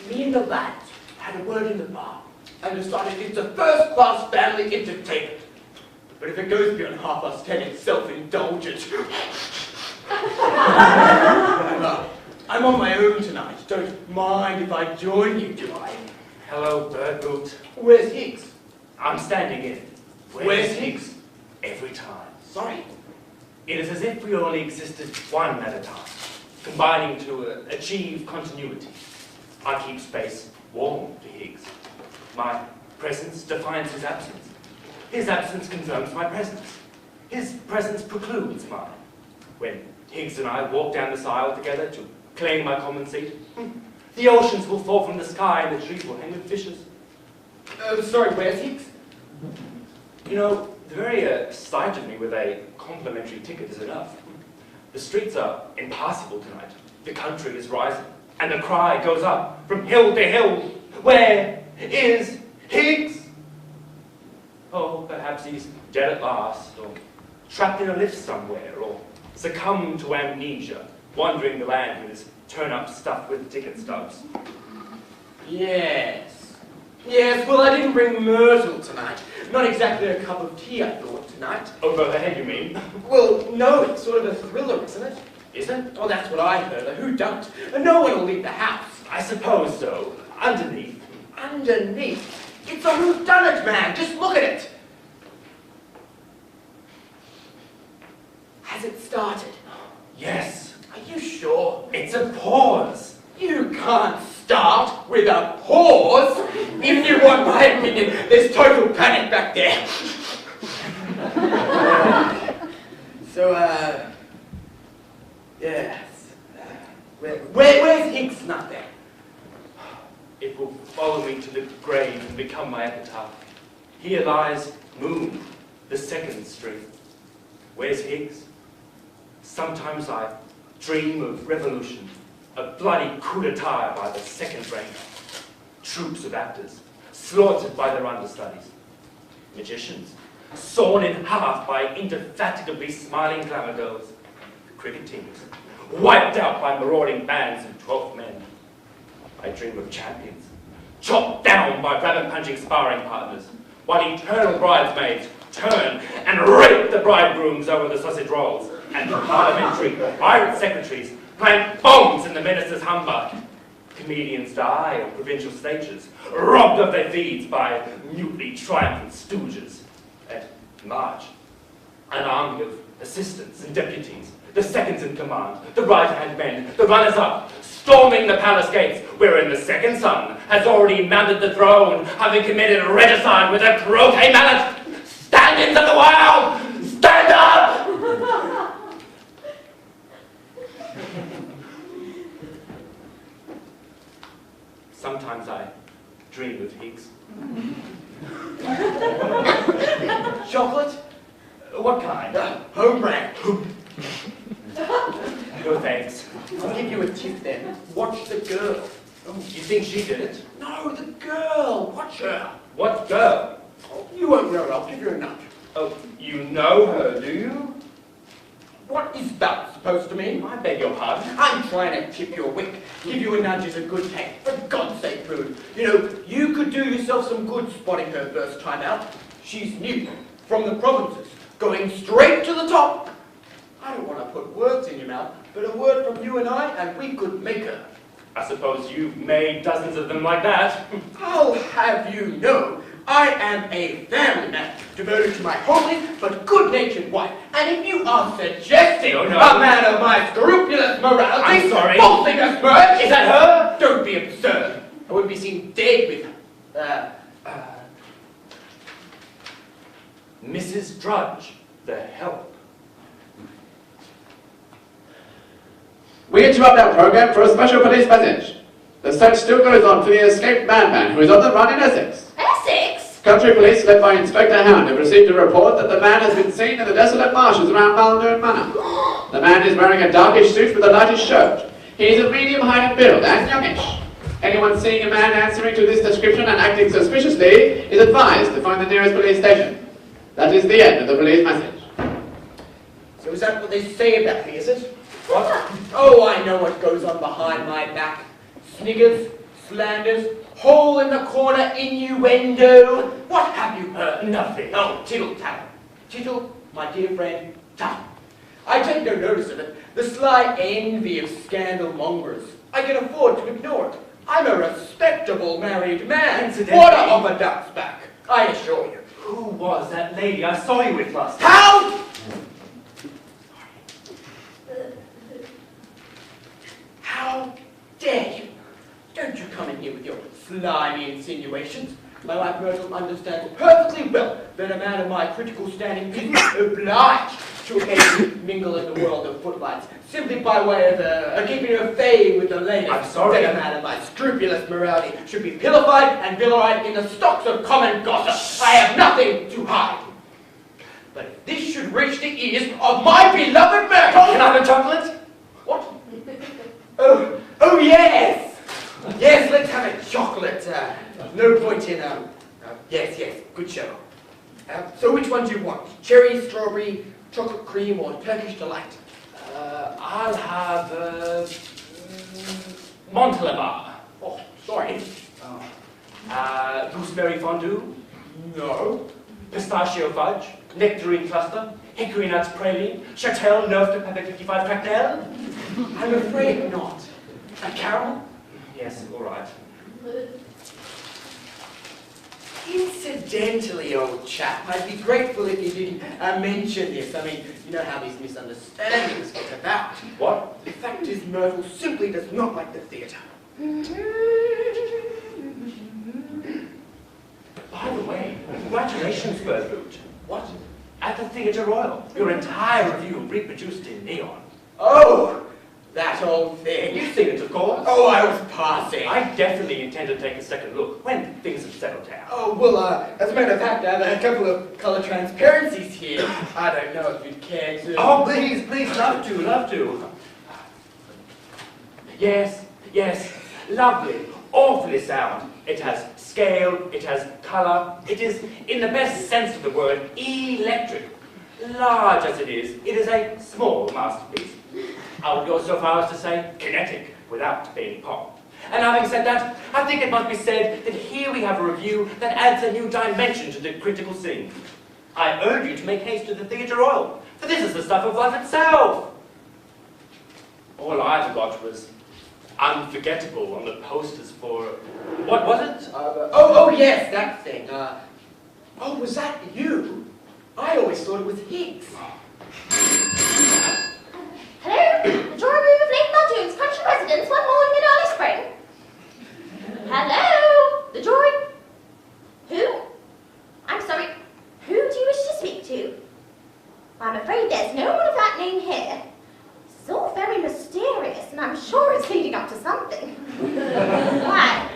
Me and the lads had a word in the bar and decided it's a first-class family entertainment. But if it goes beyond 10:30, it's self-indulgent. I'm on my own tonight. Don't mind if I join you, do I? Hello, Birdboot. Where's Higgs? I'm standing in. Where's Higgs? Every time. Sorry? It is as if we only existed one at a time, combining to achieve continuity. I keep space warm for Higgs. My presence defines his absence. His absence confirms my presence. His presence precludes mine. When Higgs and I walk down this aisle together to claim my common seat, the oceans will fall from the sky and the trees will hang with fishes. Sorry, where's Higgs? You know, the very sight of me with a complimentary ticket is enough. The streets are impassable tonight. The country is rising, and the cry goes up from hill to hill. Where is Higgs? Oh, perhaps he's dead at last, or trapped in a lift somewhere, or succumbed to amnesia, wandering the land with his turn-up stuffed with ticket stubs. Yes. Yes, well, I didn't bring Myrtle tonight. Not exactly a cup of tea, I thought, tonight. Over the head, you mean? Well, no, it's sort of a thriller, isn't it? Is it? Oh, that's what I heard. Who don't? No one will leave the house. I suppose so. Underneath. Underneath? It's a whodunit, man. Just look at it. Has it started? Yes. Are you sure? It's a pause. You can't start with a pause. If you want my opinion, there's total panic back there. Yes. Where's Higgs not there? It will follow me to the grave and become my epitaph. Here lies Moon, the second string. Where's Higgs? Sometimes I dream of revolution, a bloody coup d'etat by the second rank. Troops of actors, slaughtered by their understudies. Magicians, sawn in half by indefatigably smiling glamour girls. Cricket teams, wiped out by marauding bands of 12 men. I dream of champions, chopped down by rabbit-punching sparring partners, while eternal bridesmaids turn and rape the bridegrooms over the sausage rolls, and parliamentary pirate secretaries plant bombs in the minister's humbug. Comedians die on provincial stages, robbed of their feeds by mutely triumphant stooges. At March. An army of assistants and deputies, the seconds in command, the right-hand men, the runners-up, storming the palace gates, wherein the second son has already mounted the throne, having committed regicide with a croquet mallet. Stand-ins of the world! Stand up! Sometimes I dream of Higgs. Chocolate? What kind? Home brand. No thanks. I'll give you a tip then. Watch the girl. Oh, you think she did it? No, the girl. Watch her. What girl? Oh, you won't know. I'll give you a nudge. Oh, you know her, do you? What is that supposed to mean? I beg your pardon. I'm trying to tip your wink. Give you a nudge is a good take. For God's sake, Prude. You know, you could do yourself some good spotting her first time out. She's new. From the provinces. Going straight to the top. I don't want to put words in your mouth, but a word from you and we could make her. I suppose you've made dozens of them like that. I'll have you know, I am a family man, devoted to my homely but good-natured wife. And if you are suggesting No. a man of my scrupulous morality, I'm sorry. falsing a smirch, Is that her? Don't be absurd. I wouldn't be seen dead with Mrs. Drudge, the help. We interrupt our program for a special police message. The search still goes on for the escaped madman who is on the run in Essex. Essex? Country police, led by Inspector Hound, have received a report that the man has been seen in the desolate marshes around Malvern Manor. The man is wearing a darkish suit with a lightish shirt. He is of medium height and build and youngish. Anyone seeing a man answering to this description and acting suspiciously is advised to find the nearest police station. That is the end of the police message. So is that what they say about me, is it? What? Oh, I know what goes on behind my back. Sniggers, slanders, hole in the corner innuendo. What have you heard? Nothing. Oh, tittle-tattle. Tittle, my dear friend, tattle. I take no notice of it. The sly envy of scandal mongers. I can afford to ignore it. I'm a respectable married man. Incidentally- Water off a duck's back, I assure you. Who was that lady I saw you with last time? Hound! How dare you? Don't you come in here with your slimy insinuations. My wife Myrtle understands perfectly well that a man of my critical standing is obliged to occasionally mingle in the world of footlights, simply by way of keeping her fay with the ladies. I'm sorry. That a man of my scrupulous morality should be pillified and vilified in the stocks of common gossip. I have nothing to hide. But if this should reach the ears of my beloved Myrtle... Can I have a chocolate? What? Oh yes! Yes, let's have a chocolate. No point in, yes, good show. So which one do you want? Cherry, strawberry, chocolate cream, or Turkish delight? I'll have, Montalban. Oh, sorry. Gooseberry fondue, No. pistachio fudge, nectarine cluster, hickory nuts praline, Chatel 9 de Pape 55 cracknel. I'm afraid not. A caramel? Yes, all right. Incidentally, old chap, I'd be grateful if you didn't mention this. I mean, you know how these misunderstandings get about. What? The fact is, Myrtle simply does not like the theatre. By the way, congratulations, Berthoud. What? At the Theatre Royal, your entire review reproduced in neon. Oh, that old thing. You've seen it, of course. Oh, I was passing. I definitely intend to take a second look when things have settled down. Oh, well, as a matter of fact, I have a couple of colour transparencies here. I don't know if you'd care to... Oh, please, love to. Yes, lovely, awfully sound. It has scale, it has colour, it is, in the best sense of the word, electric. Large as it is a small masterpiece. I would go so far as to say kinetic, without being pop. And having said that, I think it must be said that here we have a review that adds a new dimension to the critical scene. I urge you to make haste to the Theatre Royal, for this is the stuff of life itself. All I ever got was unforgettable on the posters for... What was it? oh, yes, that thing. Oh, was that you? I always thought it was Higgs. Hello? The drawing room of Lake Muldoon's country residence one morning in early spring. Hello? The drawing... Who? I'm sorry. Who do you wish to speak to? I'm afraid there's no one of that name here. It's all very mysterious, and I'm sure it's leading up to something. Why?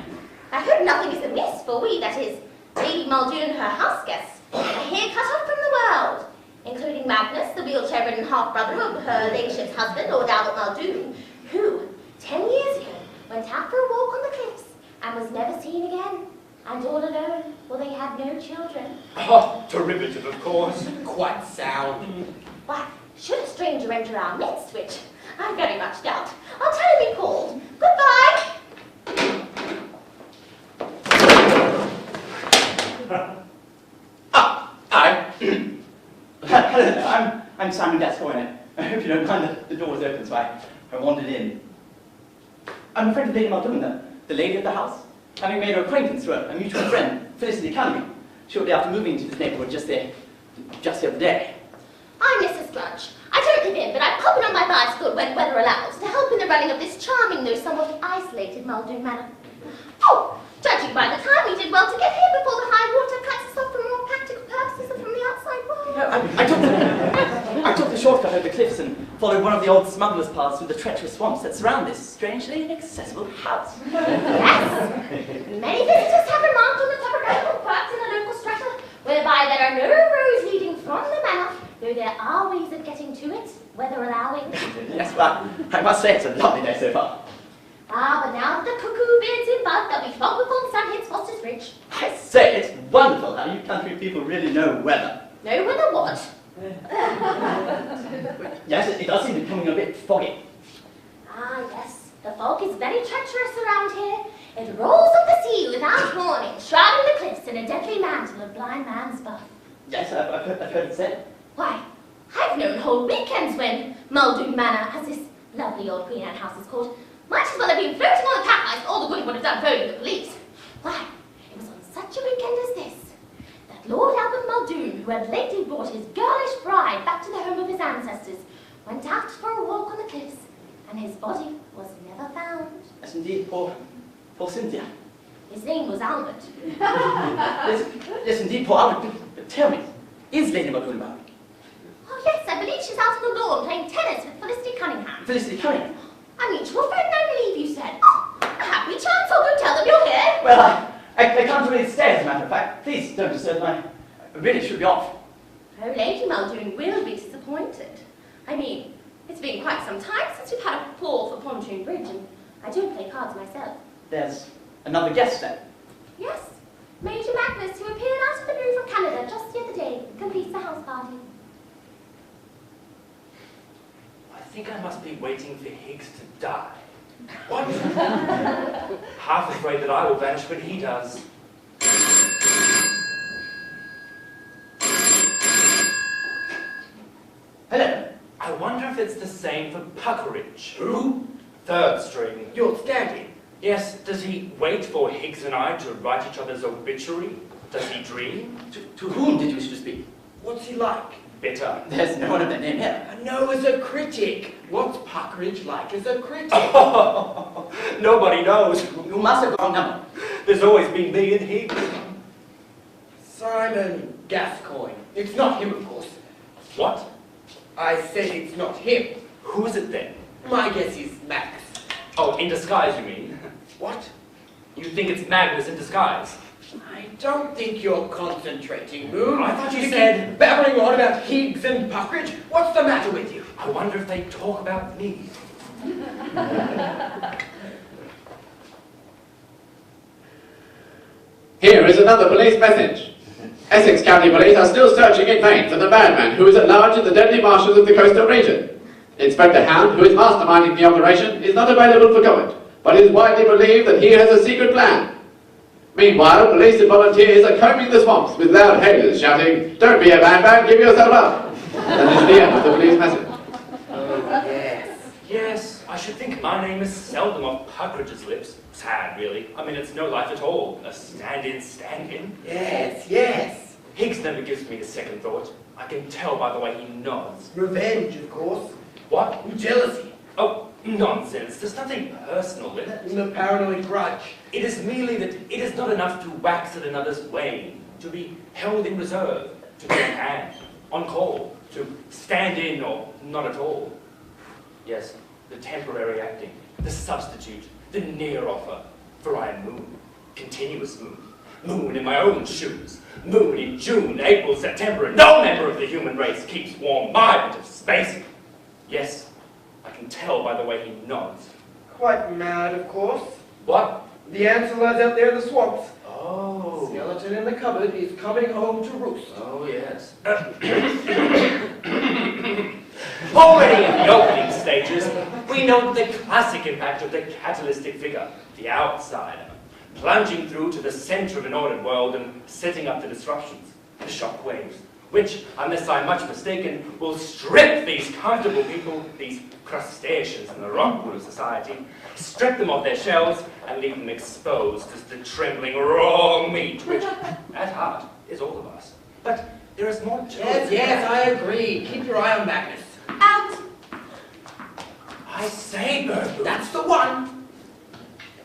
I hope nothing is amiss, for we, that is, Lady Muldoon and her house guests, are here cut off from the world, including Magnus, the wheelchair-ridden half-brother of her ladyship's husband, Lord Albert Muldoon, who, 10 years ago, went out for a walk on the cliffs and was never seen again. And all alone, for they had no children. Oh, derivative, of course. Quite sound. Why, should a stranger enter our midst, which I very much doubt, I'll tell him he called. Goodbye! Hello, I'm Simon Gascoigne. I hope you don't mind the door is open, so I wandered in. I'm a friend of Lady Muldoon, the lady of the house, having made her acquaintance through a mutual friend, Felicity Cunningham, shortly after moving to this neighbourhood just the other day. I'm Mrs. Grudge. I don't live in, but I pop in on my bicycle when weather allows to help in the running of this charming, though somewhat isolated Muldoon Manor. Oh, judging by the time, we did well to get here before the high water cuts us off for more practical purposes and from the outside world. No, I took the shortcut over the cliffs and followed one of the old smugglers' paths through the treacherous swamps that surround this strangely inaccessible house. Yes. Many visitors have remarked on the topographical quirks in the local strata, whereby there are no roads leading from the manor, though there are ways of getting to it, weather allowing. Yes, well, I must say it's a lovely day so far. Ah, but now that the cuckoo bids in bud, there'll be fog before the sun hits Foster's Ridge. I say, it's wonderful how you country people really know weather. Know weather what? Yes, it does seem to be becoming a bit foggy. Ah, yes. The fog is very treacherous around here. It rolls up the sea without warning, shrouding the cliffs in a deadly mantle of blind man's buff. Yes, I've heard it said. Why, I've known whole weekends when Muldoon Manor, as this lovely old Queen Anne house is called, might as well have been floating on the pack ice, all the good it would have done phoning the police. Why, it was on such a weekend as this that Lord Albert Muldoon, who had lately brought his girlish bride back to the home of his ancestors, went out for a walk on the cliffs, and his body was never found. Yes, indeed, poor Cynthia. His name was Albert. Yes, indeed, poor Albert. But tell me, is Lady Muldoon about? Oh yes, I believe she's out on the lawn playing tennis with Felicity Cunningham. Felicity Cunningham? A mutual friend, I believe you said. Oh, a happy chance, I'll go tell them you're here. Well, I can't really stay, as a matter of fact. Please don't disturb I really should be off. Oh, Lady Muldoon will be disappointed. I mean, it's been quite some time since we've had a ball for Pontoon Bridge, and I don't play cards myself. There's another guest then. Yes, Major Magnus, who appeared out of the blue from Canada just the other day, completes the house party. I think I must be waiting for Higgs to die. What? Half afraid that I will vanish when he does. Hello. I wonder if it's the same for Puckeridge. Who? Third string. You're standing. Yes, does he wait for Higgs and I to write each other's obituary? Does he dream? To whom did you wish to speak? What's he like? Bitter. There's no one of that name here. No, as a critic. What's Puckeridge like as a critic? Oh, nobody knows. You must have the wrong number. There's always been me and Higgs. Simon Gascoigne. It's not him, of course. What? I said it's not him. Who is it then? My guess is Max. Oh, in disguise, you mean? What? You think it's Magnus in disguise? I don't think you're concentrating, Moon. I thought you keep said- babbling on about Higgs and Puckeridge. What's the matter with you? I wonder if they talk about me. Here is another police message. Essex County Police are still searching in vain for the madman who is at large in the deadly marshes of the coastal region. Inspector Hound, who is masterminding the operation, is not available for comment, but it is widely believed that he has a secret plan. Meanwhile, police and volunteers are combing the swamps with loud hailers shouting, "Don't be a man, give yourself up." That is the end of the police message. Oh, yes. Yes, I should think my name is seldom off Puckeridge's lips. Sad, really. I mean, it's no life at all. A stand-in, stand-in. Yes, yes. Higgs never gives me a second thought. I can tell by the way he nods. Revenge, of course. What? Jealousy. Oh, nonsense. There's nothing personal in it. The paranoid grudge. It is merely that it is not enough to wax at another's wane, to be held in reserve, to be on hand, on call, to stand in or not at all. Yes, the temporary acting, the substitute, the near offer, for I am moon, continuous moon. Moon in my own shoes. Moon in June, April, September, and no member of the human race keeps warm my bit of space. Yes, I can tell by the way he nods. Quite mad, of course. What? The answer lies out there in the swamps. Oh. Skeleton in the cupboard is coming home to roost. Oh, yes. Already in the opening stages, we note the classic impact of the catalytic figure, the outsider, plunging through to the center of an ordered world and setting up the disruptions, the shock waves, which, unless I'm much mistaken, will strip these comfortable people, these crustaceans in the rock pool of society, strip them of their shells and leave them exposed as the trembling raw meat, which, at heart, is all of us. But there is more to it. Yes, I agree. Keep your eye on Magnus. Out! I say, Bertie, That's the one.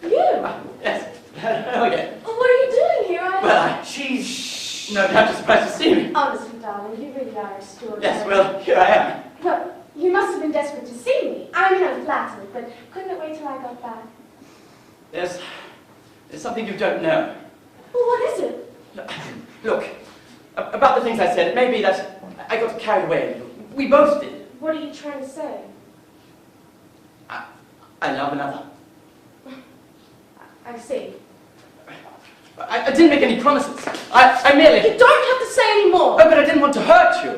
You? Yes. Oh, yeah. What are you doing here? Well, she's... no doubt you're surprised to see me. Honestly, darling, you really are extraordinary. Yes, well, here I am. Well, you must have been desperate to see me. I mean, I'm flattered, but couldn't it wait till I got back? There's something you don't know. Well, what is it? Look, about the things I said, it may be that I got carried away a little. We both did. What are you trying to say? I love another. I see. I didn't make any promises. I merely... You don't have to say any more. Oh, but I didn't want to hurt you.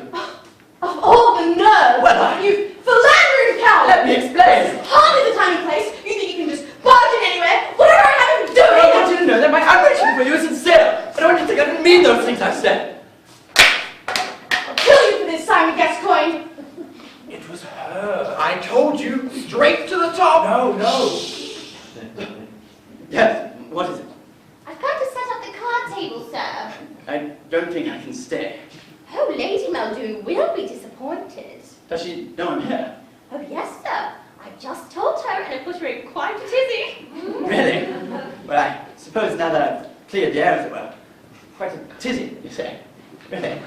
Of all the nerve! Well, you philandering coward! Let me explain. It's hardly the time and place. You think you can just barge in anywhere? Whatever I have to do! I want you to know that my admiration for you is sincere. I don't want you to think I didn't mean those things I said. I'll kill you for this, Simon Gascoigne. It was her. I told you, straight to the top. No. Yes, what is it? I've come to set up the card table, sir. I don't think I can stay. Oh, Lady Muldoon will be disappointed. Does she know I'm here? Oh, yes, sir. I just told her and it put her in quite a tizzy. Really? Well, I suppose now that I've cleared the air, as it were. Quite a tizzy, you say? Really?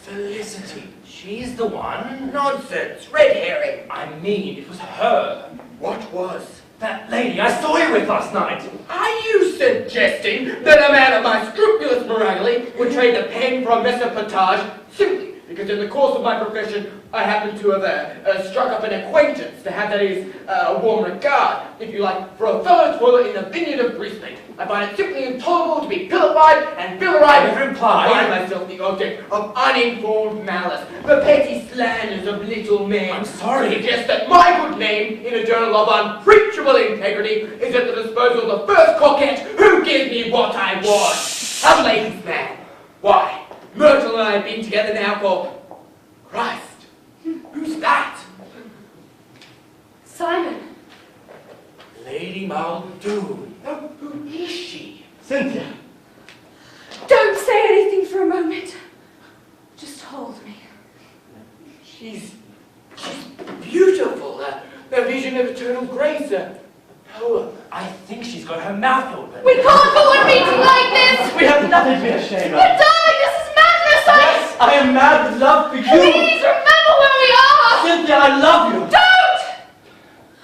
Felicity, she's the one. Nonsense. Red herring. I mean, it was her. What was? That lady I saw you with last night. Are you suggesting that a man of my scrupulous morality would trade a pen for a mesopotage simply because in the course of my profession I happen to have struck up an acquaintance to have, that is, a warm regard, if you like, for a fellow toiler in the vineyard of Brisbane? I find it simply intolerable to be pilloried and I never implied. I find myself the object of uninformed malice, the petty slanders of little men. I'm sorry. To suggest that my good name in a journal of unpreachable integrity is at the disposal of the first coquette who gives me what I want. A ladies' man. Why, Myrtle and I have been together now for... Christ, who's that? Simon. Lady Muldoon. Who is she? Cynthia. Don't say anything for a moment. Just hold me. She's beautiful. A vision of eternal grace. Oh, I think she's got her mouth open. We can't go on meeting like this! We have nothing to be ashamed of. But darling, this is madness! Yes, I am mad with love for you. Please remember where we are! Cynthia, I love you. Don't!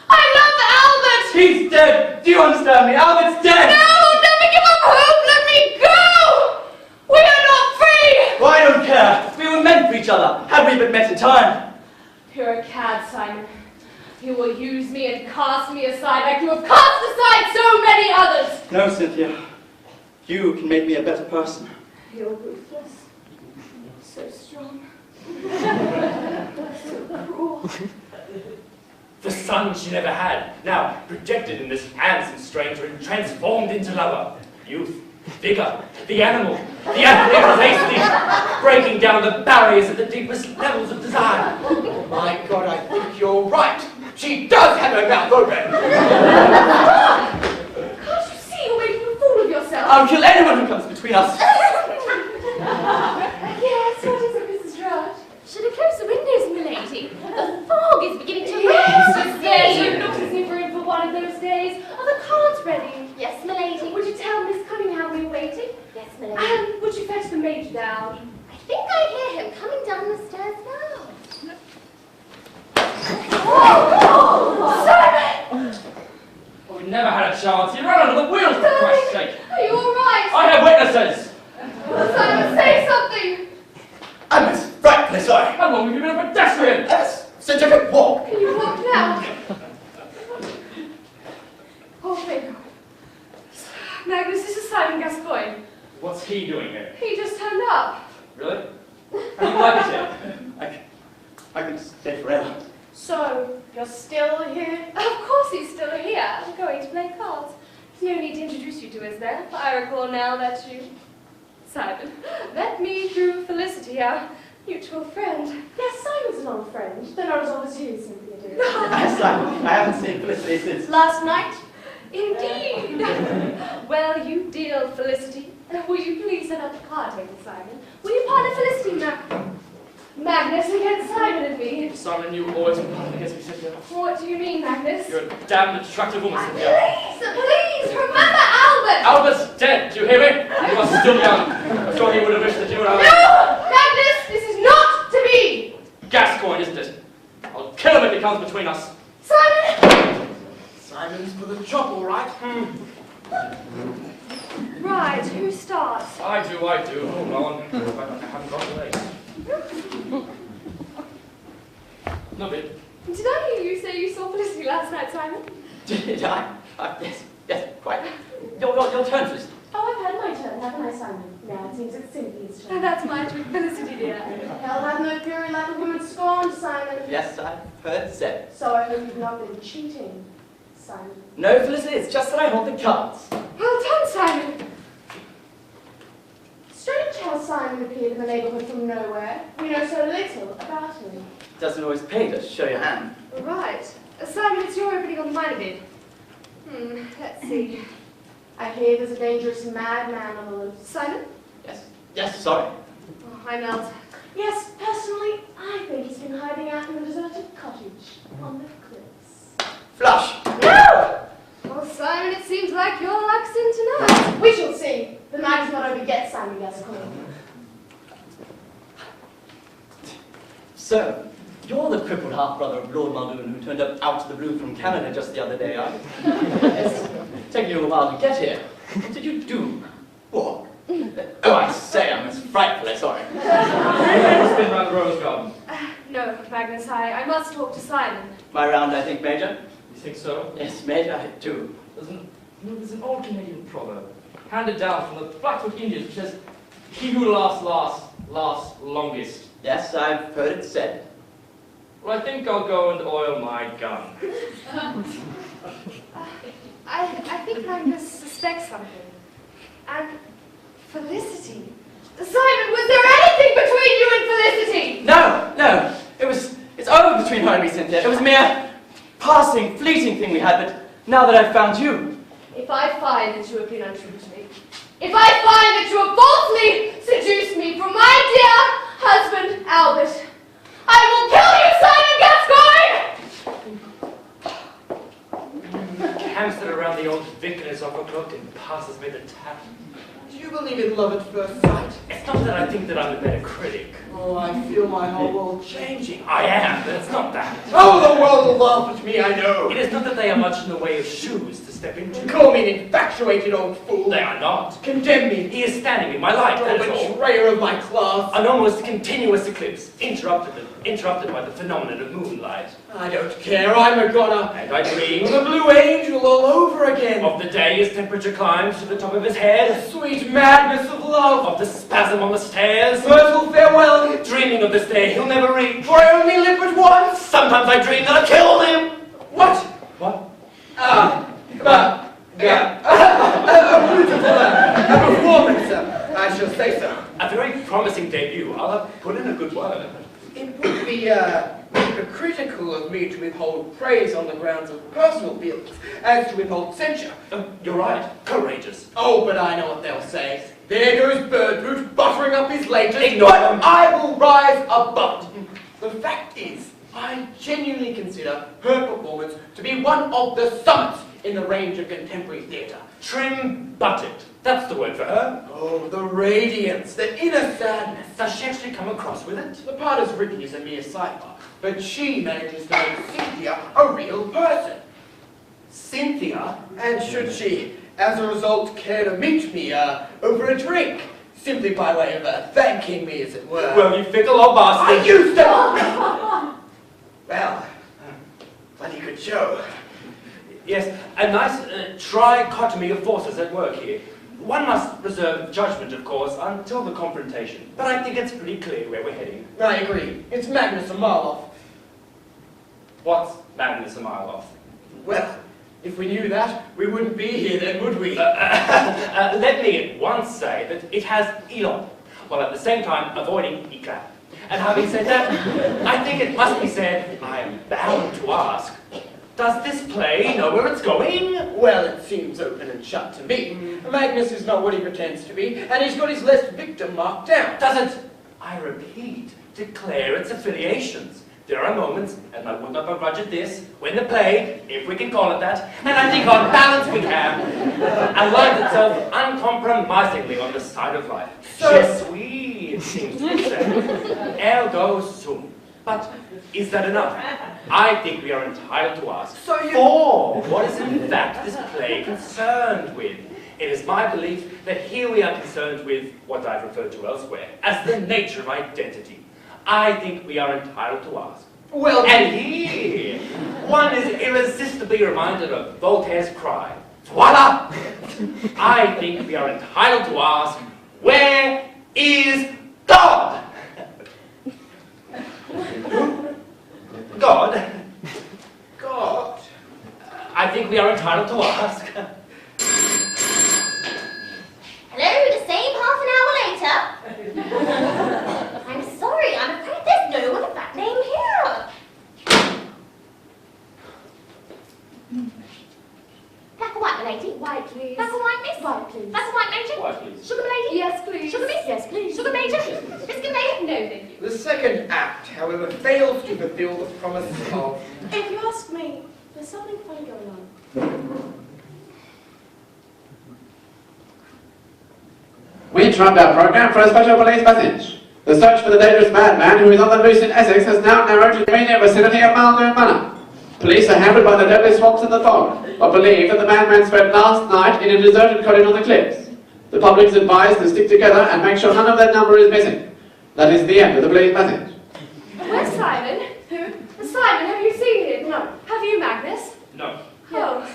I love Albert! He's dead. Do you understand me? Albert's dead. No! Never give up hope! Let me go! We are not free! Well, I don't care. We were meant for each other. Had we but met in time. You're a cad, Simon. You will use me and cast me aside like you have cast aside so many others! No, Cynthia. You can make me a better person. You're ruthless. So strong. So cruel. The son she never had, now projected in this handsome stranger and transformed into lover. Youth, vigor, the animal, the athlete was hastily breaking down the barriers at the deepest levels of desire. oh my God, I think you're right. She does have her mouth open. Can't you see you're making a fool of yourself? I'll kill anyone who comes between us. Major down? I think I hear him coming down the stairs now. Oh, Simon! Well, we never had a chance. You ran under the wheels, for Christ's sake. Are you all right? I have witnesses. Oh, Simon, say something. I'm frightfully sorry. How long have you been a pedestrian? Since I could walk. Can you walk now? Oh, thank God. Magnus, this is Simon Gascoigne. What's he doing here? He just turned up. Really? How do you like it here? I could stay forever. So, you're still here? Of course he's still here. I'm going to play cards. There's no need to introduce you to us there. I recall now that you... Simon, met me through Felicity, our mutual friend. Yes, Simon's an old friend. They're not as old as you, Cynthia, dear. I haven't seen Felicity since... Last night? Indeed. Well, you deal, Felicity. Will you please set up the card table, Simon? Will you partner Felicity, Magnus against Simon and me? Simon, you always partner against me, Cynthia. What do you mean, Magnus? You're a damned attractive woman, Cynthia. Please, remember Albert! Albert's dead, do you hear me? You are still young. I'm sure he would have wished that you were Albert. No! Magnus, this is not to be! Gascoigne, isn't it? I'll kill him if he comes between us. Simon! Simon's for the job, all right? Right, who starts? I do. Hold on. I haven't got the lace. No bit. Did I hear you say you saw Felicity last night, Simon? Did I? Yes, quite. Your turn, Felicity. Oh, I've had my turn, haven't I, Simon? Now it seems it's Cynthia's turn. That's my trick, Felicity, dear. Hell have no fury like a woman scorned, Simon. Yes, I've heard said. So I hope you've not been cheating, Simon. No, Felicity, it's just that I hold the cards. Well done, Simon. Strange how Simon appeared in the neighbourhood from nowhere. We know so little about him. Doesn't always pay to show your hand. Right. Simon, it's your opening on the minor bid. Let's see. I hear there's a dangerous madman on the loose. Simon? Yes, sorry. Oh, I'm out. Yes, personally, I think he's been hiding out in a deserted cottage on the cliffs. Flush. No! Well, Simon, it seems like your luck's in tonight. We shall see. The man does not overget Simon Gascoigne. So, you're the crippled half-brother of Lord Muldoon who turned up out of the blue from Canada just the other day, are you? Yes. Taking you a while to get here. What did you do? Walk? Oh, I say, I'm frightfully sorry. Spin round the rose garden. No, Magnus, I must talk to Simon. My round, I think, Major. You think so? Yes, Major, I do. There's an old Canadian proverb handed down from the Blackfoot Indians which says, "He who laughs longest." Yes, I've heard it said. Well, I think I'll go and oil my gun. I think Magnus suspects something. And Felicity. Simon, was there anything between you and Felicity? No. It's over between her and me, Cynthia. It was a mere passing, fleeting thing we had, but now that I've found you. If I find that you have been untrue to me, if I find that you have falsely seduced me from my dear husband, Albert, I will kill you, Simon Gascoigne! Hamstered around the old vic in his overcoat and passes me the tap. Do you believe in love at first sight? It's not that I think that I'm a better critic. Oh, I feel my whole world changing. I am, but it's not that. Oh, the world will laugh at me, I know. It is not that they are much in the way of shoes to step into. Call me an infatuated old fool. They are not. Condemn me. He is standing in my light, Oh, that is all. betrayer of my class. An almost continuous eclipse, interrupted by the phenomenon of moonlight. I don't care, I'm a goner. And I dream The blue angel all over again. of the day his temperature climbs to the top of his head, Sweet madness of love. of the spasm on the stairs, Myrtle farewell. dreaming of this day he'll never reach. For I only live but once. Sometimes I dream that I killed him. What? What? A beautiful performance, I shall say so. A very promising debut. I'll have put in a good word. It would be hypocritical of me to withhold praise on the grounds of personal feelings, as to withhold censure. You're right. Courageous. Oh, but I know what they'll say. There goes Birdroot buttering up his latest, Ignore but them. I will rise above it. The fact is, I genuinely consider her performance to be one of the summits, in the range of contemporary theatre. Trim-butted. That's the word for her. Oh, the radiance, the inner sadness. Does she actually come across with it? The part as written is a mere sidebar, but she manages to make Cynthia a real person. Cynthia? And should she, as a result, care to meet me over a drink, simply by way of thanking me, as it were. Well, you fickle old bastard. I used to... Well, bloody good show. Yes, a nice trichotomy of forces at work here. One must reserve judgment, of course, until the confrontation. But I think it's pretty clear where we're heading. I agree. It's Magnus a mile off. What's Magnus a mile off? Well, if we knew that, we wouldn't be here then, would we? Let me at once say that it has Elon, while at the same time avoiding Eclap. And having said that, I think it must be said, I am bound to ask, does this play know where it's going? Well, it seems open and shut to me. Magnus is not what he pretends to be, and he's got his last victim marked down. Does it, I repeat, declare its affiliations? There are moments, and I would not begrudge at this, when the play, if we can call it that, and I think on balance we can, aligns itself uncompromisingly on the side of life. Je suis, it seems to say. Ergo sum. But is that enough? I think we are entitled to ask, for what is in fact this play concerned with? It is my belief that here we are concerned with what I've referred to elsewhere as the nature of identity. I think we are entitled to ask. Well, and here, one is irresistibly reminded of Voltaire's cry. Voila! I think we are entitled to ask, where is God? God? God? I think we are entitled to ask. Hello, the same half an hour later. I'm sorry, I'm afraid there's no one of that name here. Black or white, my lady? White, please. Black or white, miss? White, please. Black or white, major? White, please. Sugar, lady? Yes, please. Sugar, miss? Yes, please. Sugar, major? Biscuit, lady? No, thank you. The second act, however, fails to fulfill the promise of... If you ask me, there's something funny going on. We interrupt our program for a special police message. The search for the dangerous madman who is on the loose in Essex has now narrowed to the immediate vicinity of Malden Manor. Police are hampered by the deadly swamps and the fog, but believe that the madman spent last night in a deserted cottage on the cliffs. The public is advised to stick together and make sure none of their number is missing. That is the end of the police message. Where's Simon? Who? Simon, have you seen him? No. Have you, Magnus? No. Oh,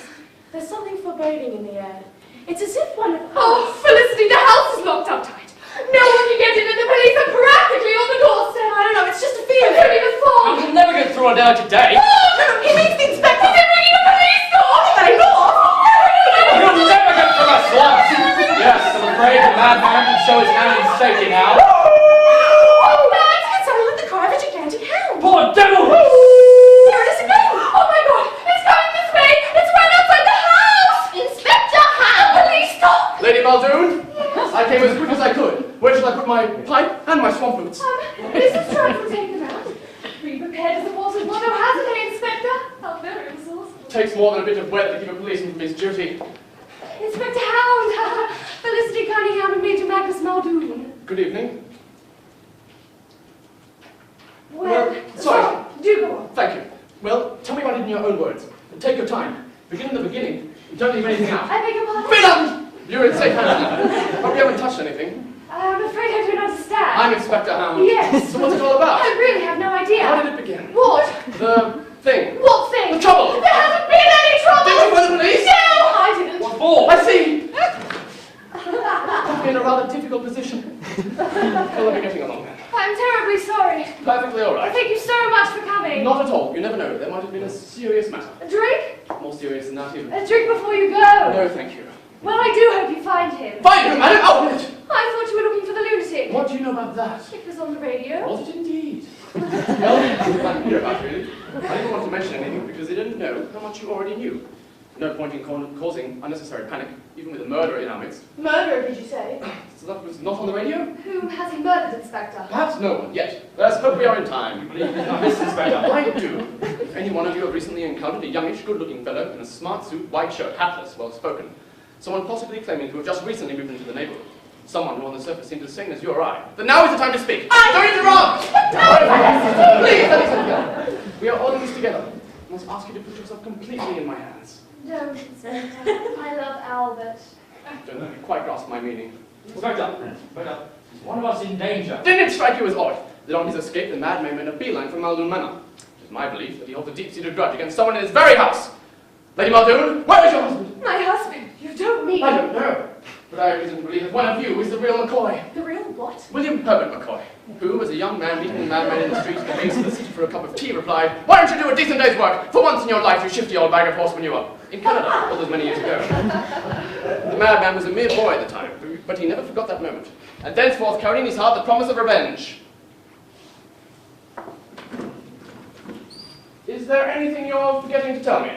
there's something foreboding in the air. It's as if one of... Oh, Felicity, the house is locked up tight. No one can get in and the police are practically on the doorstep. I don't know, it's just a feeling. It's only the fog. We can never get through our day today. Oh, no, he means the inspector's been ringing the police door. They You'll never get through our swamps. Yes, I'm afraid the madman can show his hand in safety now. Oh, that! It's someone with the car of a gigantic hound. Poor devil! There it is again. Oh, my God. It's coming this way. It's right outside the house. Inspector Hound! Please stop. Lady Muldoon, I came as quick as I could. Where shall I put my pipe and my swamp boots? Mrs. Trump will take them out. Be prepared as a horse with motto hasn't it, Inspector? How very resourceful. Takes more than a bit of wet to keep a policeman from his duty. Inspector Hound! Felicity Cunningham and Major Magnus Muldoon. Good evening. Well, sorry. Do go on. Thank you. Well, tell me about it in your own words. Take your time. Begin in the beginning. Don't leave anything out. I beg your pardon? Freedom! You're in safe hands. Hope you haven't touched anything. I'm afraid I don't understand. I'm Inspector Hound. Yes. So what's it all about? I really have no idea. How did it begin? What? The thing. What thing? The trouble. There hasn't been any trouble. Did you phone the police? No, I didn't. What for? I see. I'm in a rather difficult position. Well, we're getting along then. I'm terribly sorry. Perfectly all right. Thank you so much for coming. Not at all. You never know. There might have been a serious matter. A drink? More serious than that even. A drink before you go. No, thank you. Well, I do hope you find him. Find him, madam! Oh, wait! I thought you were looking for the lunatic. What do you know about that? It was on the radio. Was it indeed? Well, I'm glad to hear about it, really. I didn't want to mention anything because they didn't know how much you already knew. No point in causing unnecessary panic, even with a murderer in our midst. Murderer, did you say? So that was not on the radio? Who has he murdered, Inspector? Perhaps no one yet. Let's hope we are in time. You believe in this, Inspector? I do. if any one of you have recently encountered a youngish, good-looking fellow in a smart suit, white shirt, hatless, well-spoken, someone possibly claiming to have just recently moved into the neighborhood, someone who on the surface seems as sane as you or I, then now is the time to speak. Don't interrupt! Please, let me sit here. We are all in this together. I must ask you to put yourself completely in my hands. Don't, I love Albert. Don't know if you quite grasp my meaning. Inspector, is one of us in danger? Didn't it strike you as odd that on his escape the madman made a beeline from Muldoon Manor? It is my belief that he holds a deep-seated grudge against someone in his very house. Lady Muldoon, where is your husband? My husband? You don't mean... I don't know, but I have reason to believe that one of you is the real McCoy. The real what? William Herbert McCoy, who, as a young man meeting a madman in the street and being solicited for a cup of tea, replied, "Why don't you do a decent day's work? For once in your life, you shifty old bag of horse manure." In Canada, all those many years ago. The madman was a mere boy at the time, but he never forgot that moment, and thenceforth carried in his heart the promise of revenge. Is there anything you're forgetting to tell me?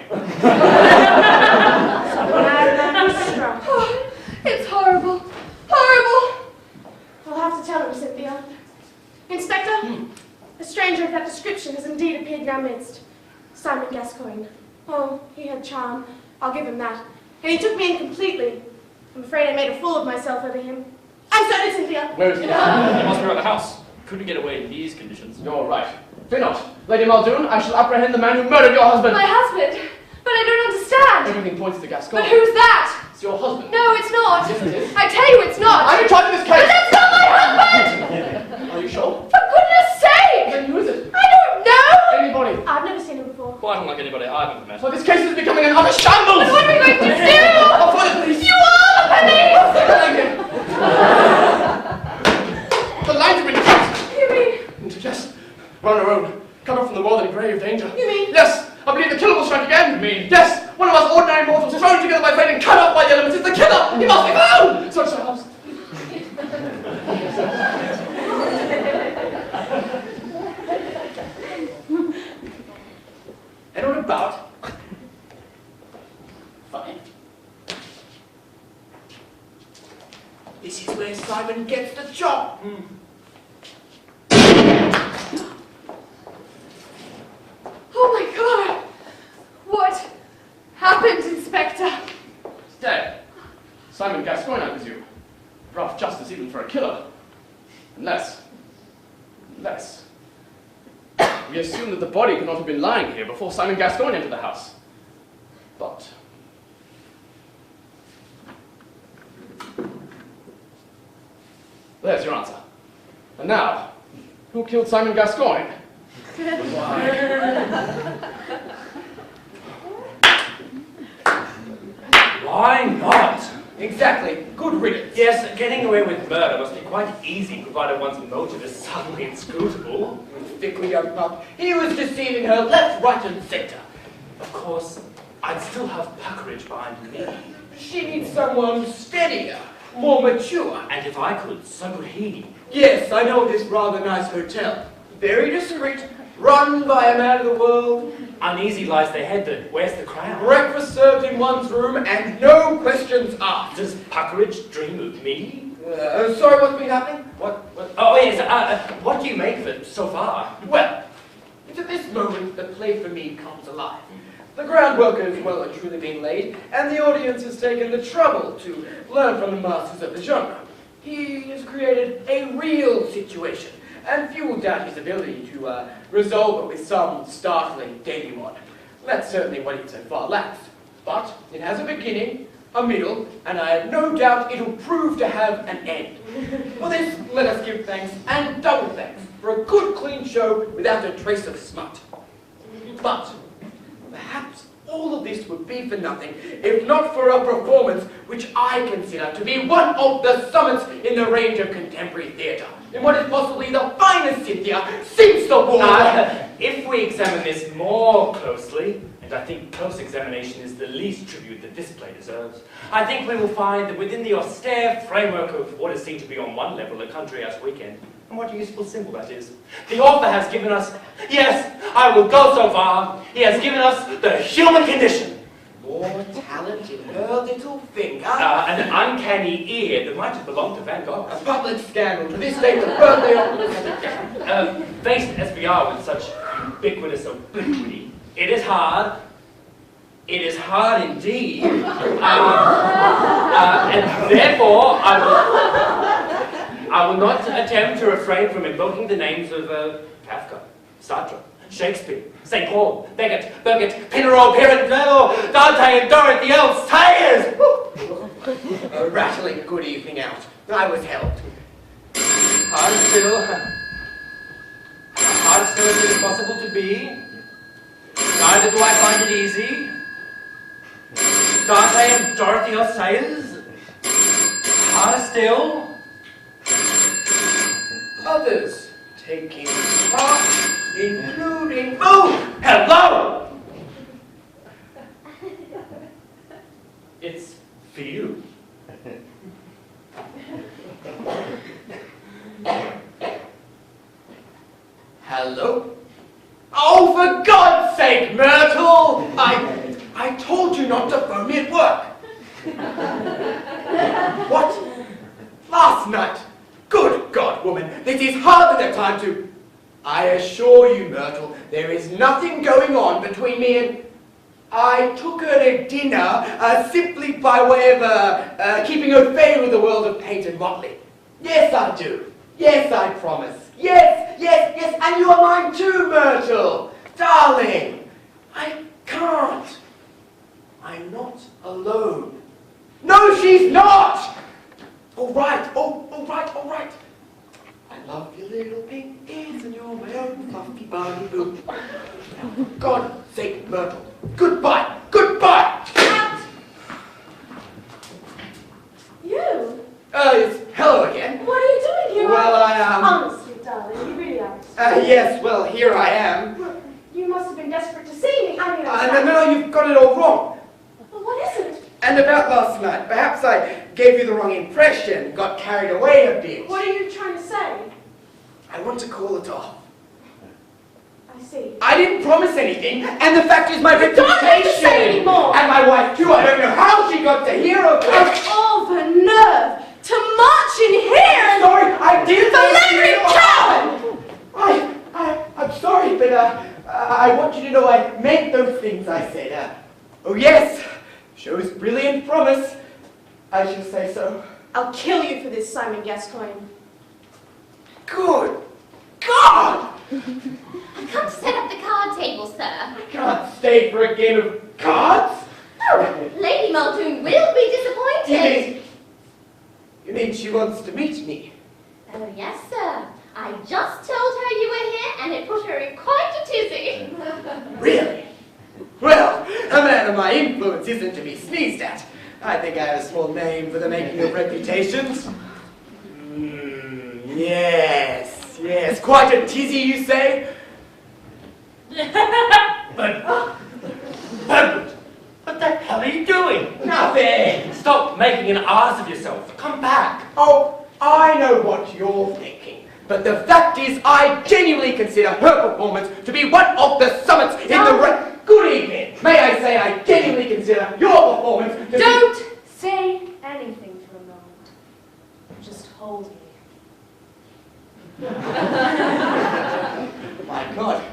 Oh, it's horrible. Horrible! I'll have to tell him, Cynthia. Inspector, a stranger of that description has indeed appeared in our midst. Simon Gascoigne. Oh, he had charm. I'll give him that. And he took me in completely. I'm afraid I made a fool of myself over him. I'm sorry, Cynthia. Where is he? He must be around the house. Couldn't get away in these conditions. You're right. Fear not. Lady Muldoon, I shall apprehend the man who murdered your husband. My husband? But I don't understand. Everything points to Gascoigne. But who's that? It's your husband. No, it's not. Yes, it is. I tell you it's not. I'm in charge of this But case. that's not my husband! Are you sure? For goodness sake! Then who is it? I don't know! Anybody. I've never seen him before. Well, I don't like anybody I've ever met. So this case is becoming an utter shambles. But what are we going to do? I'll phone the police. You are the police! The lines have been cut. You mean? Yes. We're on our own. Cover from the more than grave danger. You mean? Yes. I believe the killer will strike again. You mean? Yes. One of us ordinary mortals thrown together by fate and cut off by the elements is the killer. He must be found. Search the house. And on about. Fine. This is where Simon gets the job. Oh my God! What happened, Inspector? He's dead. Simon Gascoigne, I presume. Rough justice even for a killer. Unless. We assume that the body could not have been lying here before Simon Gascoigne entered the house. But. There's your answer. And now, who killed Simon Gascoigne? Why not? Exactly. Good riddance. Yes, getting away with murder must be quite easy, provided one's motive is suddenly inscrutable. Fickle young pup. He was deceiving her left, right, and centre. Of course, I'd still have Puckeridge behind me. She needs someone steadier, more mature. And if I could, so could he. Yes, I know this rather nice hotel. Very discreet, run by a man of the world. Uneasy lies the head, but where's the crown? Breakfast served in one's room and no questions asked. Does Puckeridge dream of me? Sorry, what's been happening? What? Oh, yes, what do you make of it so far? Well, it's at this moment that play for me comes alive. The groundwork is well and truly being laid, and the audience has taken the trouble to learn from the masters of the genre. He has created a real situation, and few will doubt his ability to resolve it with some startling denouement. That's certainly what it so far lacks. But it has a beginning, a middle, and I have no doubt it'll prove to have an end. For this, let us give thanks, and double thanks, for a good clean show without a trace of smut. But perhaps all of this would be for nothing, if not for a performance which I consider to be one of the summits in the range of contemporary theatre, in what is possibly the finest Cynthia since the war. If we examine this more closely, and I think close examination is the least tribute that this play deserves, I think we will find that within the austere framework of what is seen to be on one level a country house weekend, and what a useful symbol that is, the author has given us, yes, I will go so far, he has given us the human condition. More talent in her little finger. An uncanny ear that might have belonged to Van Gogh. A public scandal to this day the birthday of Faced as we are with such ubiquitous obliquity, It is hard. It is hard indeed. And therefore, I will not attempt to refrain from invoking the names of Kafka, Sartre, Shakespeare, St. Paul, Beckett, Burgett, Pinero, Pirandello, Dante, and Dorothy L. Sayers! A rattling good evening out. I was helped. Hard still as it is possible to be. Neither do I find it easy. Dante and Dorothy L. Sayers. Harder still. Others taking part, including... Oh! Hello! It's for you. Hello? Oh, for God's sake, Myrtle! I told you not to phone me at work. What? Last night? Good God, woman, this is hardly the time to... I assure you, Myrtle, there is nothing going on between me and... I took her to dinner simply by way of keeping her fair with the world of paint and motley. Yes, I do. Yes, I promise. Yes, yes, yes, and you are mine too, Myrtle. Darling, I can't. I'm not alone. No, she's not! All right, all right. I love your little pink ears and you're my own fluffy Barney boo. For God's sake, Myrtle, goodbye! You? It's hello again. What are you doing here? Well, Honestly, darling, you really are. Yes, well, here I am. Well, you must have been desperate to see me. I mean, No, you've got it all wrong. Well, what is it? And about last night, perhaps I gave you the wrong impression, got carried away a bit. What are you trying to say? I want to call it off. I see. I didn't promise anything, and the fact is my You don't have to say anymore. And my wife too, I don't know how she got to hear of it. Oh, the nerve to march in here and... Sorry, I did Philandering coward! I'm sorry, but I want you to know I meant those things I said. Oh yes, shows brilliant promise. I shall say so. I'll kill you for this, Simon Gascoigne. Good God! I've come to set up the card table, sir. I can't stay for a game of cards. Oh, Lady Muldoon will be disappointed. You mean she wants to meet me? Oh, yes, sir. I just told her you were here, and it put her in quite a tizzy. Really? Well, a man of my influence isn't to be sneezed at. I think I have a small name for the making of reputations. Yes, quite a tizzy, you say? But what the hell are you doing? Nothing! Stop making an ass of yourself. Come back. Oh, I know what you're thinking. But the fact is, I genuinely consider her performance to be one of the summits in the Good evening. May I say I genuinely consider your performance to Don't say anything for a moment. Just hold me. My God,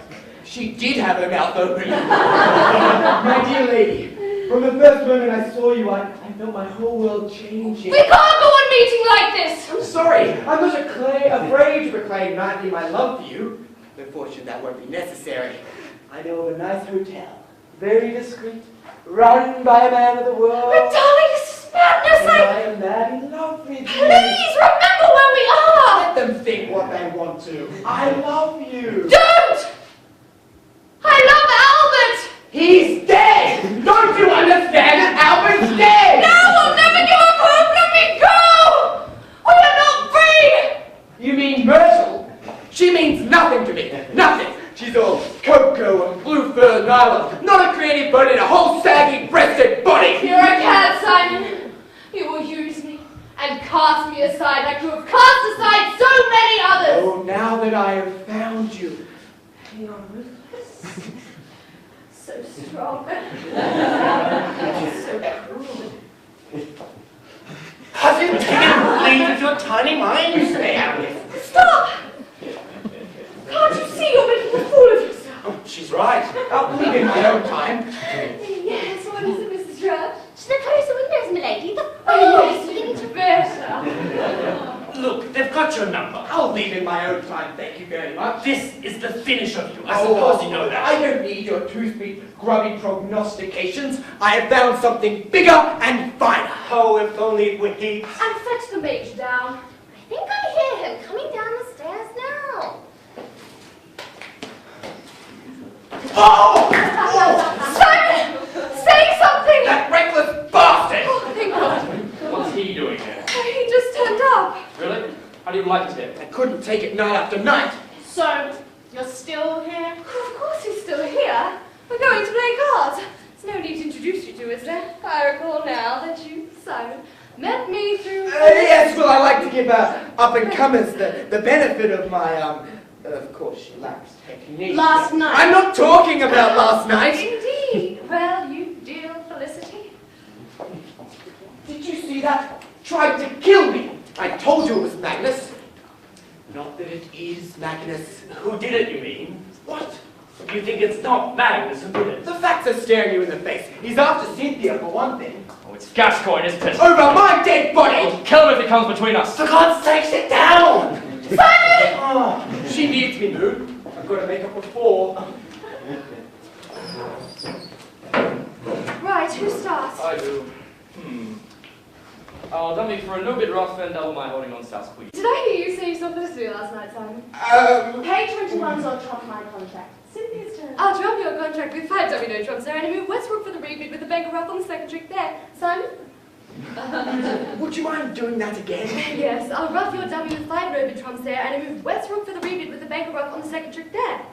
she did have her mouth open. My dear lady, from the first moment I saw you, I felt my whole world changing. We can't go on meeting like this! I'm sorry, I'm not afraid to proclaim nightly my love for you. Though fortunately that won't be necessary. I know of a nice hotel, very discreet, run by a man of the world. But darling, this is madness! And I am madly in love with you. Please remember where we are! Let them think what they want to. I love you. Don't! I love Albert! He's dead! Don't you understand? Albert's dead! No, I'll never give up hope! Let me go! We are not free! You mean Myrtle? She means nothing to me. Nothing. She's all cocoa and blue fur nylon. Not a creative bone in a whole saggy breasted body. You're a cad, Simon. You will use me and cast me aside like you have cast aside so many others. Oh, now that I have found you. You're ruthless. So strong. So cruel. Have you taken leave of your tiny mind? You stay out of this. Stop! Can't you see you're making a fool of yourself? Oh, she's right. I'll leave in my own time. Yes, what is it, Mrs. Rudd? To the closer windows, milady. The Oh, yes, even better. Look, they've got your number. I'll leave in my own time, thank you very much. This is the finish of you. I suppose you know that. I don't need your toothpick, grubby prognostications. I have found something bigger and finer. Oh, if only it were he. And fetch the mage down. I think I hear him coming down the stairs now. Oh! Simon! Say something! That reckless bastard! Oh, thank God. What's he doing here? He just turned up. Really? How do you like it here? I couldn't take it night after night. So, you're still here? Of course he's still here. We're going to play cards. There's no need to introduce you to, is there? I recall now that you, Simon, met me through... Yes, well, I like to give up-and-comers the benefit of my, of course, she lacks technique. Last night. I'm not talking about last night. Indeed. Well, you dear Felicity. Did you see that? Tried to kill me. I told you it was Magnus. Not that it is Magnus. Who did it, you mean? What? You think it's not Magnus who did it? The facts are staring you in the face. He's after Cynthia, for one thing. Oh, it's Gascoigne, isn't it? Over my dead body! Kill him if he comes between us. For God's sake, sit down! Simon! Oh, she needs me, Moon. I've got to make up for 4. Right, who starts? I do. I'll dummy for a little bit rough and double my holding on South Queen. Did I hear you say you saw Felicity last night, Simon? Pay 21's or trump my contract. Cynthia's turn. I'll trump your contract with 5 domino trumps there and move westward for the rebid with the bank rough on the second trick there. Simon? Would you mind doing that again? Yes, I'll rough your dummy with 5 rebid trumps there and move westward for the rebid with the bank rough on the second trick there.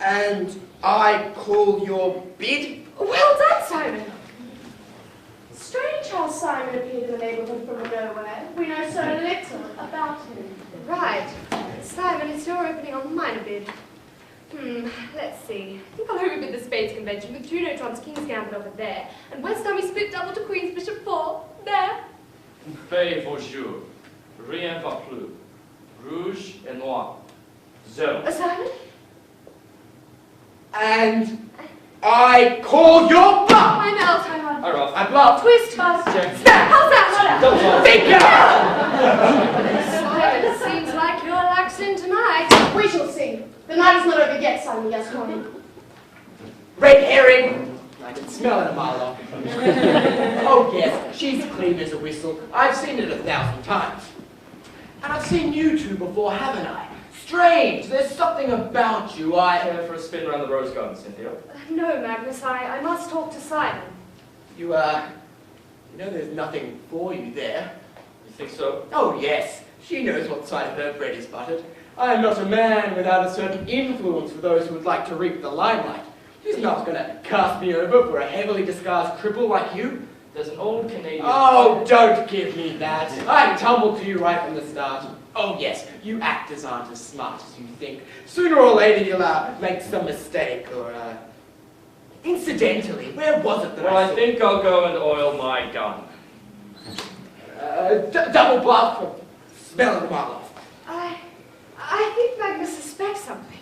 And I call your bid? Well done, Simon. Strange how Simon appeared in the neighbourhood from nowhere. We know so little about him. Right. Simon, it's your opening on the minor bid. Let's see. I think I'll overbid the Spades Convention with Juno trumps King's Gambit over there, and West dummy split double to Queen's Bishop 4, there. Fait vos jours. Rien va plus. Rouge et noir. 0. Simon? And I call your bluff! I'm out, Simon. I rough. I bluff. Twist, buzz. Check. Snap! How's that? Double bluff. Finger! Simon, it seems like you're laxing tonight. We shall see. The night is not over yet, Simon Gascoigne. Red herring! I can smell it a mile off. Oh yes, she's clean as a whistle. I've seen it 1,000 times. And I've seen you two before, haven't I? Strange, there's something about you Care for a spin around the rose garden, Cynthia? No, Magnus, I must talk to Simon. You know there's nothing for you there. You think so? Oh yes, she knows what side of her bread is buttered. I am not a man without a certain influence for those who would like to reap the limelight. She's not going to cast me over for a heavily disguised cripple like you. There's an old Canadian... Oh, don't give me that. I tumbled to you right from the start. Oh yes, you actors aren't as smart as you think. Sooner or later you'll make some mistake or... Incidentally, where was it that Well, I I think I'll go and oil my gun. double bluff or smell it a mile off. I think Magnus suspects something.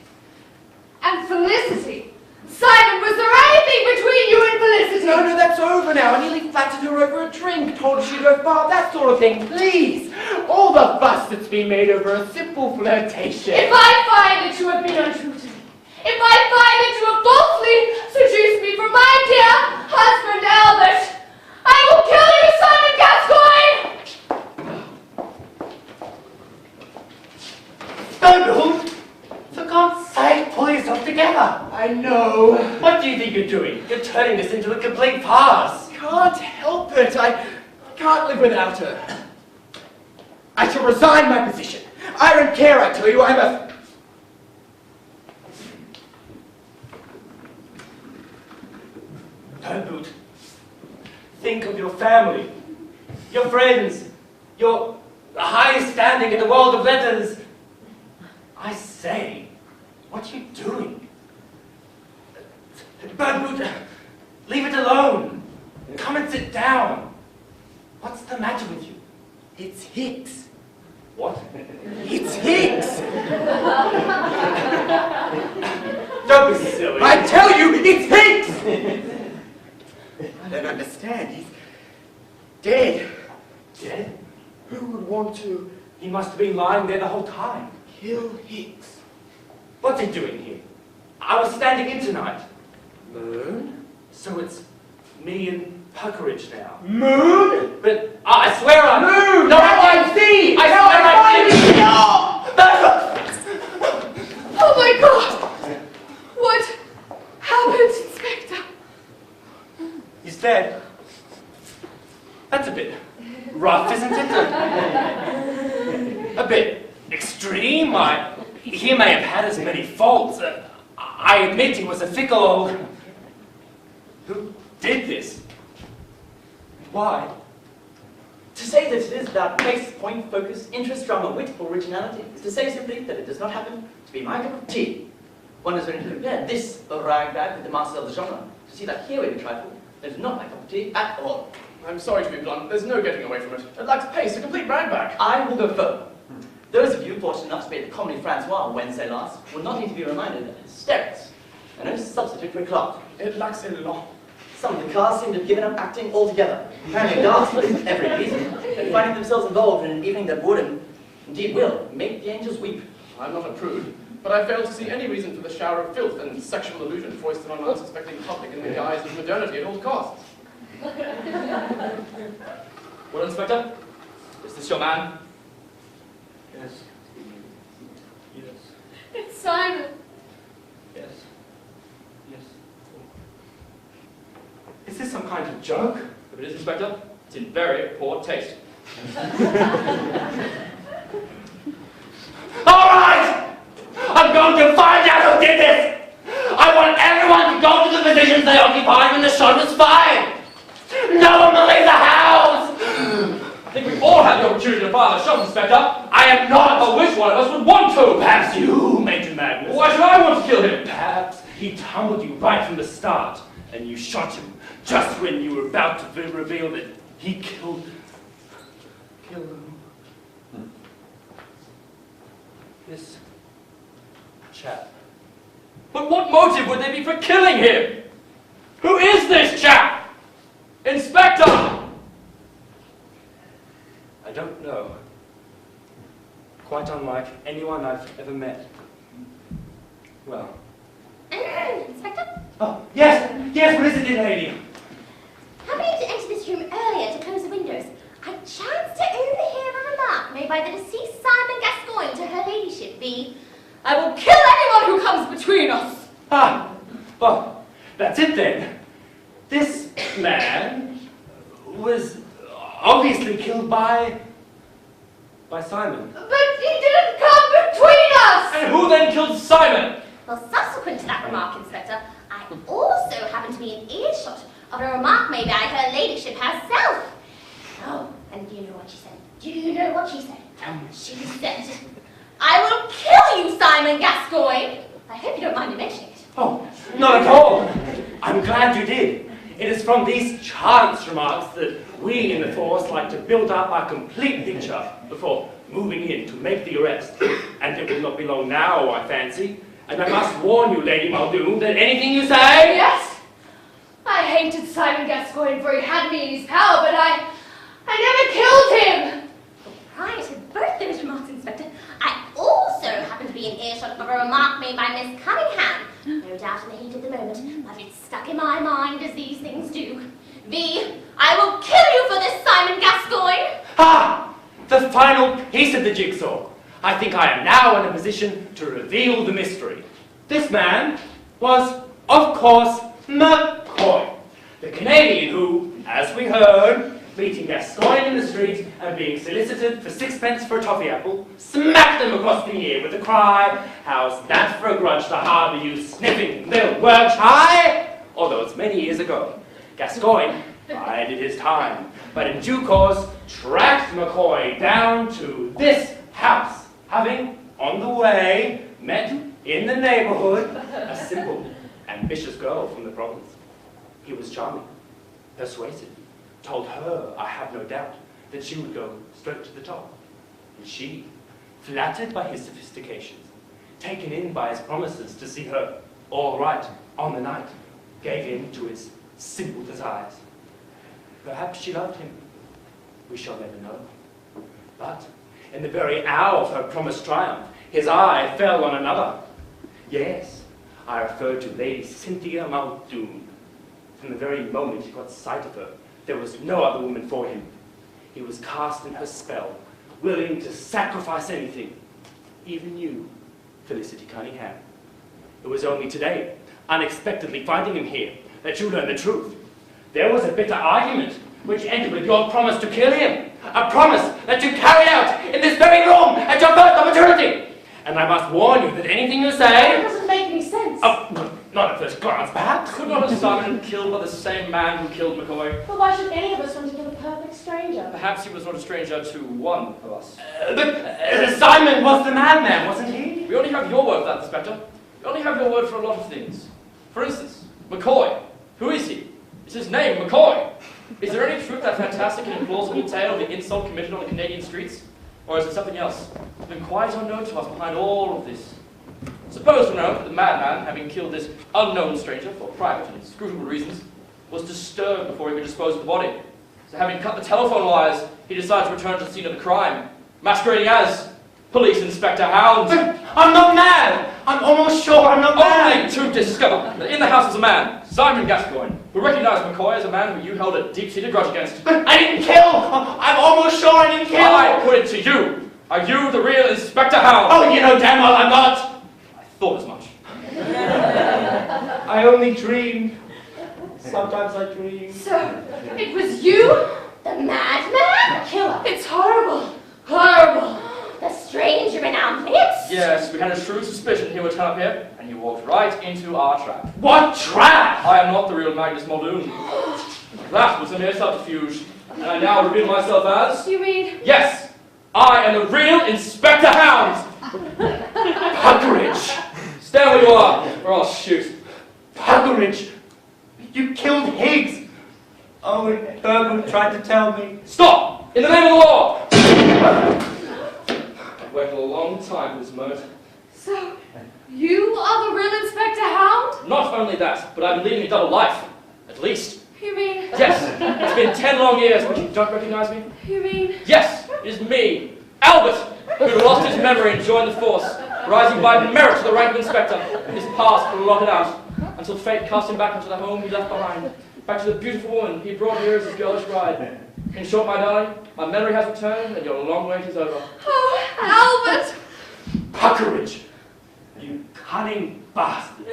And Felicity. Simon, was there anything between you and Felicity? No, that's over now. I nearly flattered her over a drink, told her she'd go far, that sort of thing. Please! All the fuss that's been made over a simple flirtation. If I find that you have been untrue to me, if I find that you have falsely seduced me from my dear husband Albert, I will kill you, Simon Gascoigne! Don't! For God's sake, pull yourself together! I know. What do you think you're doing? You're turning this into a complete farce! Can't help it. I can't live without her. I shall resign my position. I don't care, I tell you. I'm a... Don't. Think of your family, your friends, your high standing in the world of letters. I say, what are you doing? Birdboot, leave it alone. Come and sit down. What's the matter with you? It's Hicks. What? It's Hicks. Don't be silly. I Dead? Dead? Who would want to He must have been lying there the whole time. kill Hicks? What's he doing here? I was standing in tonight. Moon? So it's me and Puckeridge now. Moon? But I swear I... Moon! No, Now I I see! I Now swear I I didn't! Oh my God! What happened, Inspector? He's dead. That's a bit rough, isn't it? A bit extreme. He may have had as many faults. I admit he was a fickle old... Who did this? Why? To say that it is without place, point, focus, interest, drama, wit, or originality is to say simply that it does not happen to be my cup of tea. One is willing to compare this rag-bag with the master of the genre to see that here we trifle that is not my cup of tea at all. I'm sorry to be blunt, there's no getting away from it. It lacks pace, a complete ragback. I will go further. Those of you fortunate enough to be at the Comedy Francois Wednesday last will not need to be reminded that hysterics are no substitute for eclat. It lacks élan. Some of the cast seem to have given up acting altogether, apparently dancing for every reason, and finding themselves involved in an evening that would, and indeed will, make the angels weep. I'm not a prude, but I fail to see any reason for the shower of filth and sexual illusion foisted on an unsuspecting public in the guise of modernity at all costs. Well, Inspector, is this your man? Yes. Yes. It's Simon. Yes. Yes. Is this some kind of joke? If it is, Inspector, it's in very poor taste. All right! I'm going to find out who did this! I want everyone to go to the positions they occupied when the shot was fired! No one will leave the house! I think we all had the opportunity to fire the shot, Inspector. I am not! I wish one of us would want to. Perhaps you made him madness. Why should I want to kill him? Perhaps he tumbled you right from the start, and you shot him just when you were about to reveal that he killed this chap. But what motive would there be for killing him? Who is this chap? Inspector! I don't know. Quite unlike anyone I've ever met. Well. Inspector? Oh, yes! Yes, what is it, dear lady? Happening to enter this room earlier to close the windows, I chanced to overhear a remark made by the deceased Simon Gascoigne to her ladyship, I will kill anyone who comes between us. Ah! Well, that's it then. This man was obviously killed by Simon. But he didn't come between us! And who then killed Simon? Well, subsequent to that remark, Inspector, I also happened to be in earshot of a remark made by her ladyship herself. Oh, and do you know what she said? Do you know what she said? Tell me. She said, I will kill you, Simon Gascoigne. I hope you don't mind me mentioning it. Oh, not at all. I'm glad you did. It is from these chance remarks that we in the force like to build up our complete picture before moving in to make the arrest. And it will not be long now, I fancy. And I must warn you, Lady Muldoon, that anything you say... Yes, I hated Simon Gascoigne for he had me in his power, but I never killed him. Prior to both those remarks, Inspector, I also happened to be in earshot of a remark made by Miss Cunningham. No doubt in the heat of the moment, but it stuck in my mind as these things do. I will kill you for this, Simon Gascoigne! Ah! The final piece of the jigsaw. I think I am now in a position to reveal the mystery. This man was, of course, McCoy, the Canadian who, as we heard, meeting Gascoigne in the street and being solicited for 6p for a toffee apple, smacked him across the ear with the cry, "How's that for a grudge to harbour you sniffing little workshire?" Although it's many years ago. Gascoigne bided his time, but in due course tracked McCoy down to this house, having, on the way, met in the neighbourhood a simple, ambitious girl from the province. He was charming, persuasive, told her, I have no doubt, that she would go straight to the top. And she, flattered by his sophistications, taken in by his promises to see her all right on the night, gave in to his simple desires. Perhaps she loved him, We shall never know. But in the very hour of her promised triumph, his eye fell on another. Yes, I refer to Lady Cynthia Muldoon. From the very moment he caught sight of her, there was no other woman for him. He was cast in her spell, willing to sacrifice anything. Even you, Felicity Cunningham. It was only today, unexpectedly finding him here, that you learned the truth. There was a bitter argument, which ended with your promise to kill him. A promise that you carry out in this very room at your first opportunity. And I must warn you that anything you say... It doesn't make any sense. Oh, not at first glance, perhaps. Could not have Simon been killed by the same man who killed McCoy? But why should any of us want to kill a perfect stranger? Perhaps he was not a stranger to one of us. But Simon was the madman, wasn't he? We only have your word for that, Inspector. We only have your word for a lot of things. For instance, McCoy. Who is he? Is his name McCoy? Is there any truth to that fantastic and implausible tale of the insult committed on the Canadian streets? Or is it something else? It's been quite unknown to us behind all of this. Suppose we know that the madman, having killed this unknown stranger for private and scrutable reasons, was disturbed before he could dispose of the body. So having cut the telephone wires, he decided to return to the scene of the crime, masquerading as Police Inspector Hound. I'm not mad! I'm almost sure I'm not mad! Only to discover that in the house was a man, Simon Gascoigne, who recognized McCoy as a man who you held a deep-seated grudge against. I didn't kill! I'm almost sure I didn't kill! I put it to you. Are you the real Inspector Hound? Oh, you know damn well I'm not! I thought as much. I only dream. Sometimes I dream. So, it was you? The madman? The killer. It's horrible. Horrible. The stranger in our midst? Yes, we had a shrewd suspicion he would turn up here, and you walked right into our trap. What trap? I am not the real Magnus Muldoon. That was a mere subterfuge, and I now reveal myself as... You mean? Yes, I am the real Inspector Hound! Puckeridge! Stand where you are, or I'll shoot. Puckeridge! You killed Higgs! Oh, Burgood tried to tell me. Stop! In the name of the law! I've waited a long time for this moment. So, you are the real Inspector Hound? Not only that, but I've been leading a double life. At least. You mean? Yes, it's been 10 long years, but you don't recognize me? You mean? Yes, it is me, Albert, who lost his memory and joined the force, rising by merit to the rank of inspector, his past blotted out, until fate cast him back into the home he left behind, back to the beautiful woman he brought here as his girlish bride. In short, my darling, my memory has returned, and your long wait is over. Oh, Albert! Puckeridge! You cunning bastard!